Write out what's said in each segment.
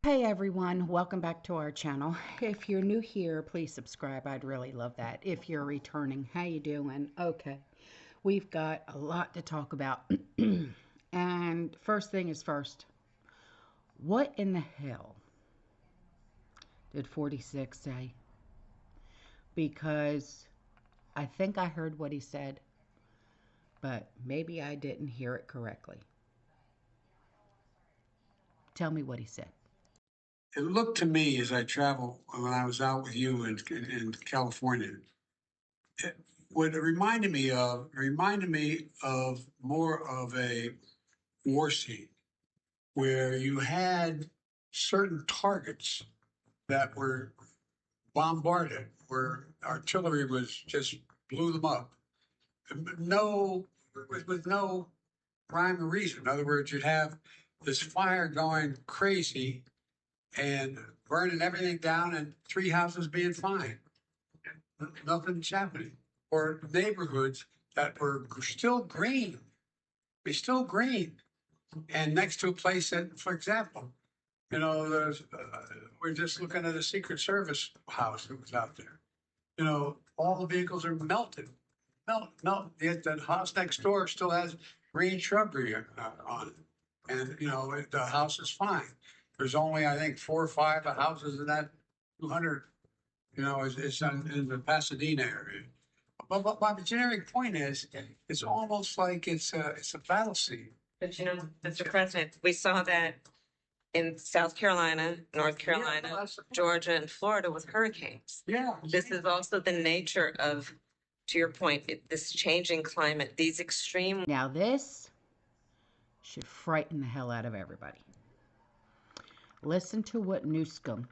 Hey everyone, welcome back to our channel. If you're new here, please subscribe. I'd really love that. If you're returning, how you doing? Okay, we've got a lot to talk about. And first thing is first, what in the hell did 46 say? Because I think I heard what he said, but maybe I didn't hear it correctly. Tell me what he said. It looked to me as I traveled when I was out with you in California, what it reminded me of more of a war scene where you had certain targets that were bombarded, where artillery was just blew them up. No, with no rhyme or reason. In other words, you'd have this fire going crazy and burning everything down and three houses being fine. Nothing's happening. Or neighborhoods that were still green, and next to a place that, for example, we're just looking at a Secret Service house that was out there. All the vehicles are melted, melt. Yet the house next door still has green shrubbery on it, and the house is fine. There's only, I think, 4 or 5 houses in that 200. It's in the Pasadena area. But my generic point is, it's almost like it's a battle scene. But Mr. President, we saw that in South Carolina, North Carolina, Georgia, and Florida with hurricanes. Yeah. This is also the nature of, to your point, this changing climate, these extreme. Now this should frighten the hell out of everybody. Listen to what Newsom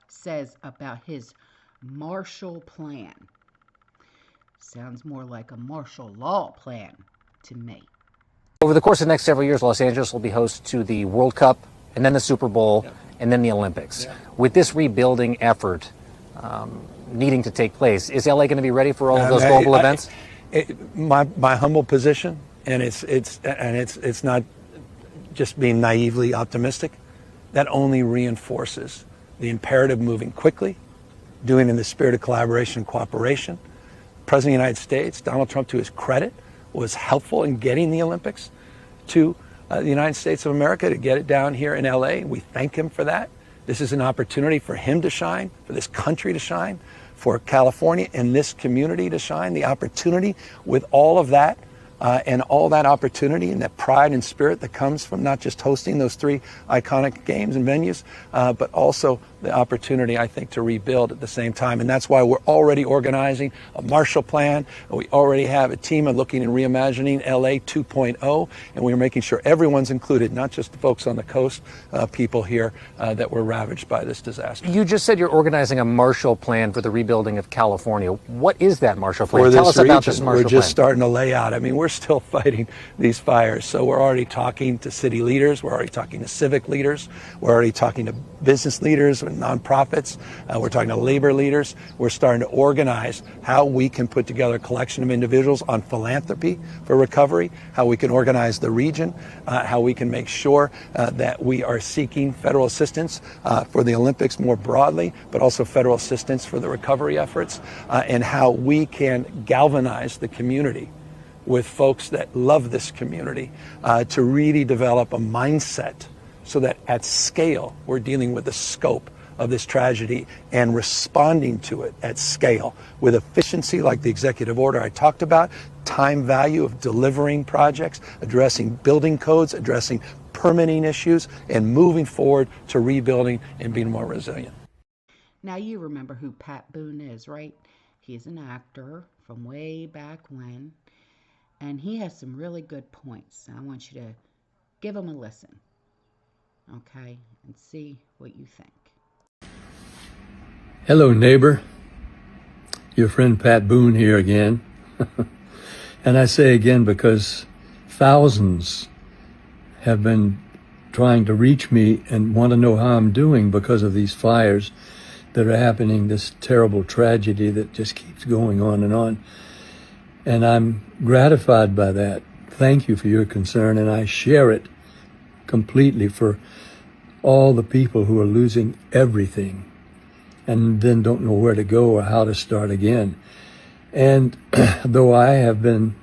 says about his Marshall Plan. Sounds more like a martial law plan to me. Over the course of the next several years, Los Angeles will be host to the World Cup, and then the Super Bowl, and then the Olympics. With this rebuilding effort needing to take place, is LA going to be ready for all of those global events? My humble position, and it's not just being naively optimistic, that only reinforces the imperative moving quickly, doing in the spirit of collaboration and cooperation. President of the United States, Donald Trump, to his credit, was helpful in getting the Olympics to the United States of America, to get it down here in LA. We thank him for that. This is an opportunity for him to shine, for this country to shine, for California and this community to shine. The opportunity with all of that and all that opportunity and that pride and spirit that comes from not just hosting those 3 iconic games and venues, but also the opportunity, I think, to rebuild at the same time. And that's why we're already organizing a Marshall Plan. We already have a team looking and reimagining LA 2.0, and we're making sure everyone's included, not just the folks on the coast, people here that were ravaged by this disaster. You just said you're organizing a Marshall Plan for the rebuilding of California. What is that Marshall Plan? Tell us about this Marshall Plan. We're just starting to lay out. I mean, we're still fighting these fires. So we're already talking to city leaders. We're already talking to civic leaders. We're already talking to business leaders and nonprofits. We're talking to labor leaders. We're starting to organize how we can put together a collection of individuals on philanthropy for recovery, how we can organize the region, how we can make sure that we are seeking federal assistance for the Olympics more broadly, but also federal assistance for the recovery efforts, and how we can galvanize the community with folks that love this community to really develop a mindset so that at scale we're dealing with the scope of this tragedy and responding to it at scale with efficiency, like the executive order I talked about, time value of delivering projects, addressing building codes, addressing permitting issues, and moving forward to rebuilding and being more resilient. Now you remember who Pat Boone is, right? He's an actor from way back when, and he has some really good points. I want you to give him a listen, okay, and see what you think. Hello, neighbor. Your friend Pat Boone here again. And I say again because thousands have been trying to reach me and want to know how I'm doing because of these fires that are happening, this terrible tragedy that just keeps going on and on. And I'm gratified by that. Thank you for your concern, and I share it completely for all the people who are losing everything and then don't know where to go or how to start again. And though I have been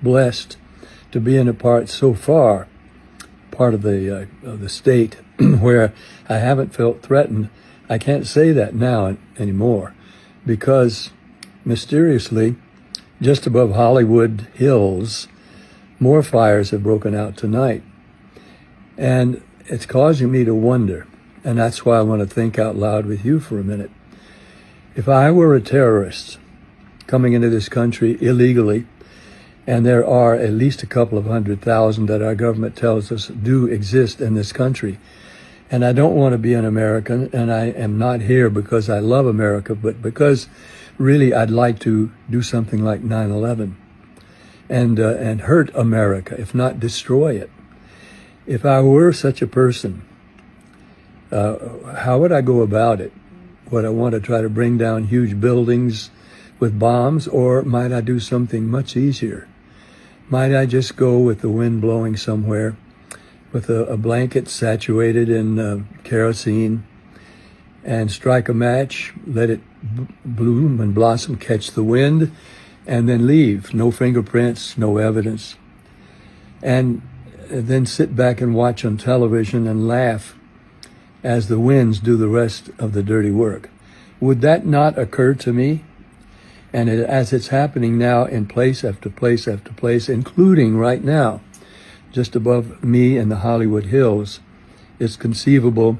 blessed to be in a part so far, part of the state where I haven't felt threatened, I can't say that now anymore, because mysteriously, just above Hollywood Hills, more fires have broken out tonight. And it's causing me to wonder, and that's why I want to think out loud with you for a minute. If I were a terrorist coming into this country illegally, and there are at least a couple of 100,000 that our government tells us do exist in this country, and I don't want to be an American, and I am not here because I love America, but because really I'd like to do something like 9/11 and hurt America, if not destroy it. If I were such a person, how would I go about it? Would I want to try to bring down huge buildings with bombs, or might I do something much easier? Might I just go with the wind blowing somewhere with a blanket saturated in kerosene and strike a match, let it bloom and blossom, catch the wind, and then leave? No fingerprints, no evidence. And then sit back and watch on television and laugh as the winds do the rest of the dirty work. Would that not occur to me? And as it's happening now in place after place after place, including right now, just above me in the Hollywood Hills, it's conceivable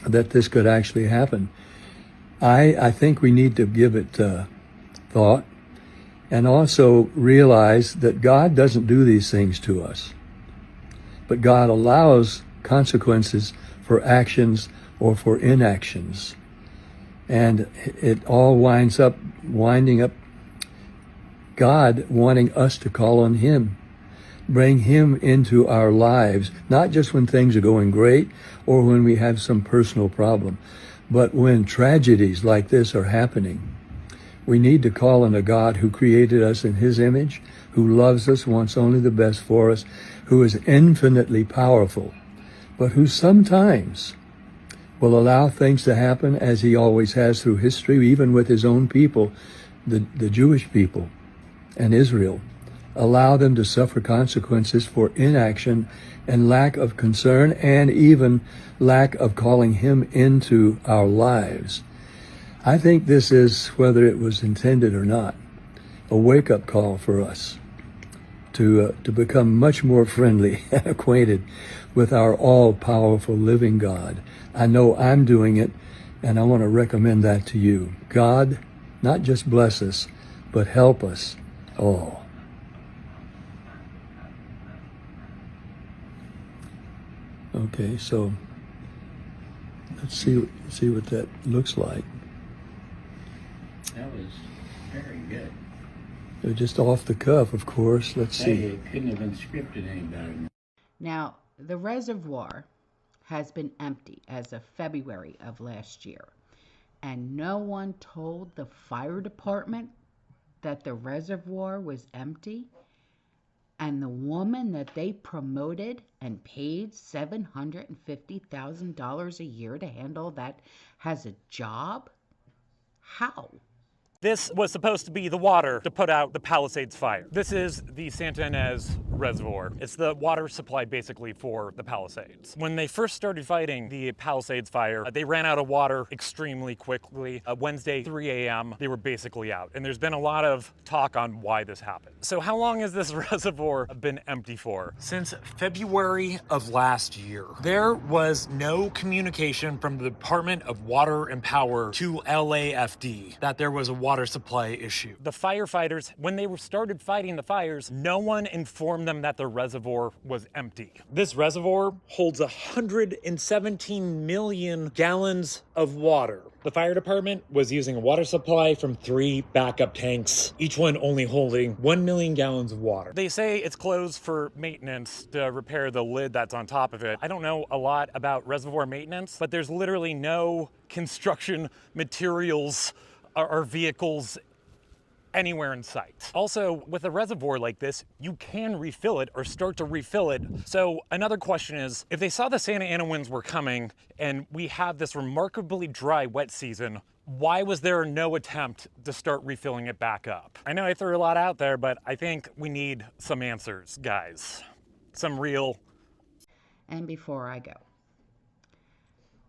that this could actually happen. I think we need to give it thought, and also realize that God doesn't do these things to us, but God allows consequences for actions or for inactions. And it all winding up God wanting us to call on Him, bring Him into our lives, not just when things are going great or when we have some personal problem, but when tragedies like this are happening. We need to call on a God who created us in His image, who loves us, wants only the best for us, who is infinitely powerful, but who sometimes will allow things to happen, as He always has through history, even with His own people, the Jewish people and Israel, allow them to suffer consequences for inaction and lack of concern, and even lack of calling Him into our lives. I think this is, whether it was intended or not, a wake-up call for us to become much more friendly and acquainted with our all-powerful living God. I know I'm doing it, and I want to recommend that to you. God, not just bless us, but help us all. Okay, so let's see what that looks like. That was very good. They're just off the cuff, of course. Let's see. It couldn't have been scripted any better. Now, the reservoir has been empty as of February of last year, and no one told the fire department that the reservoir was empty. And the woman that they promoted and paid $750,000 a year to handle that has a job? How? This was supposed to be the water to put out the Palisades fire. This is the Santa Ynez Reservoir. It's the water supply basically for the Palisades. When they first started fighting the Palisades fire, they ran out of water extremely quickly. Wednesday, 3 a.m., they were basically out. And there's been a lot of talk on why this happened. So how long has this reservoir been empty for? Since February of last year. There was no communication from the Department of Water and Power to LAFD that there was a water supply issue. The firefighters, when they started fighting the fires, no one informed them that the reservoir was empty. This reservoir holds 117 million gallons of water. The fire department was using a water supply from 3 backup tanks, each one only holding 1 million gallons of water. They say it's closed for maintenance to repair the lid that's on top of it. I don't know a lot about reservoir maintenance, but there's literally no construction materials or vehicles anywhere in sight. Also, with a reservoir like this, you can refill it or start to refill it. So another question is, if they saw the Santa Ana winds were coming and we have this remarkably dry wet season, why was there no attempt to start refilling it back up? I know I threw a lot out there, but I think we need some answers, guys. Some real. And before I go,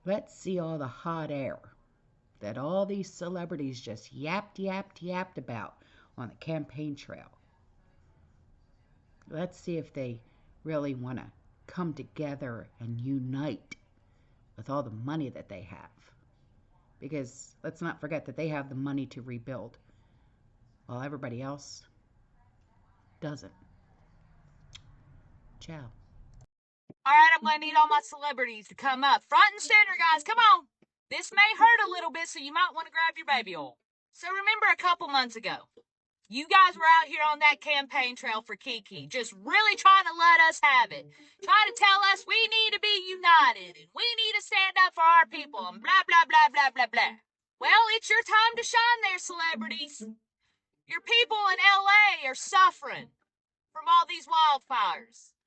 let's see all the hot air that all these celebrities just yapped about on the campaign trail. Let's see if they really want to come together and unite with all the money that they have. Because let's not forget that they have the money to rebuild, while everybody else doesn't. Ciao. All right, I'm going to need all my celebrities to come up. Front and center, guys. Come on. This may hurt a little bit, so you might want to grab your baby oil. So remember a couple months ago, you guys were out here on that campaign trail for Kiki, just really trying to let us have it. Trying to tell us we need to be united, and we need to stand up for our people, and blah, blah, blah, blah, blah, blah. Well, it's your time to shine there, celebrities. Your people in L.A. are suffering from all these wildfires.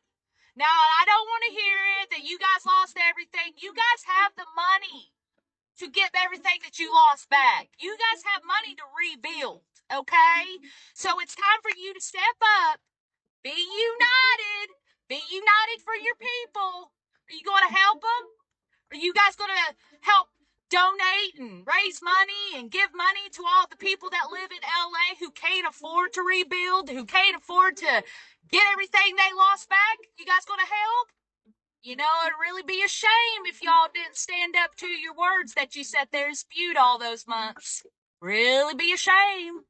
Now, I don't want to hear it that you guys lost everything. You guys have the money to get everything that you lost back. You guys have money to rebuild, okay? So it's time for you to step up, be united for your people. Are you going to help them? Are you guys going to help donate and raise money and give money to all the people that live in LA who can't afford to rebuild, who can't afford to get everything they lost back? You guys going to help? You know, it'd really be a shame if y'all didn't stand up to your words that you sat there and spewed all those months. Really be a shame.